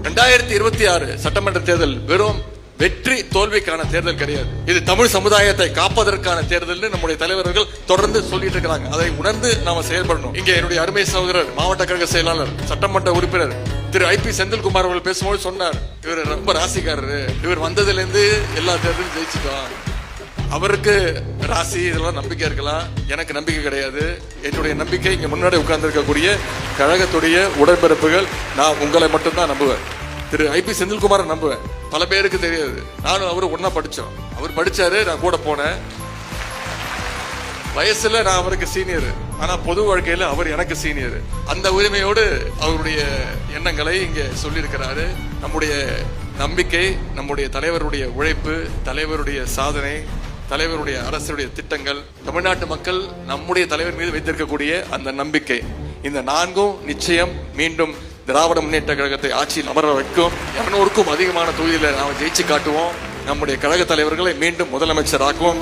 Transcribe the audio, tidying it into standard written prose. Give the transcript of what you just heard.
2026 சட்டமன்ற தேர்தல் வெறும் வெற்றி தோல்விக்கான தேர்தல் கிடையாது. இது தமிழ் சமுதாயத்தை காப்பதற்கான தேர்தல் நம்முடைய தலைவர்கள் தொடர்ந்து சொல்லிட்டு இருக்காங்க. அதை உணர்ந்து நாம செயல்படணும். இங்க என்னுடைய அருமை சகோதரர் மாவட்ட கழக செயலாளர் சட்டமன்ற உறுப்பினர் திரு ஐபி செந்தில்குமார் அவர்கள் பேசும்போது சொன்னார், இவர் ரொம்ப ராசிக்காரரு, இவர் வந்ததுல இருந்து எல்லா தேர்தலும் ஜெயிச்சுட்டான். அவருக்கு ராசி இதெல்லாம் நம்பிக்கை இருக்கலாம், எனக்கு நம்பிக்கை கிடையாது. என்னுடைய நம்பிக்கை இங்க முன்னாடி உட்கார்ந்து இருக்கக்கூடிய கழகத்துடைய உடன்பிறப்புகள், நான் உங்களை மட்டும்தான் நம்புவேன். திரு ஐபி செந்தில்குமாரை நம்புவேன். பல பேருக்கு தெரியாது, நானும் அவரு ஒன்னா படிச்சோம். அவர் படிச்சாரு, நான் கூட போனேன். வயசுல நான் அவருக்கு சீனியர், ஆனா பொது வாழ்க்கையில அவர் எனக்கு சீனியர். அந்த உரிமையோடு அவருடைய எண்ணங்களை இங்க சொல்லியிருக்கிறாரு. நம்முடைய நம்பிக்கை, நம்முடைய தலைவருடைய உழைப்பு, தலைவருடைய சாதனை, தலைவருடைய அரசுடைய திட்டங்கள், தமிழ்நாட்டு மக்கள் நம்முடைய தலைவர் மீது வைத்திருக்கக்கூடிய அந்த நம்பிக்கை, இந்த நான்கும் நிச்சயம் மீண்டும் திராவிட முன்னேற்ற கழகத்தை ஆட்சியில் அமர வைக்கும். 200க்கும் அதிகமான தொகுதியில நாம ஜெயிச்சு காட்டுவோம். நம்முடைய கழக தலைவர்களை மீண்டும் முதலமைச்சர் ஆக்குவோம்.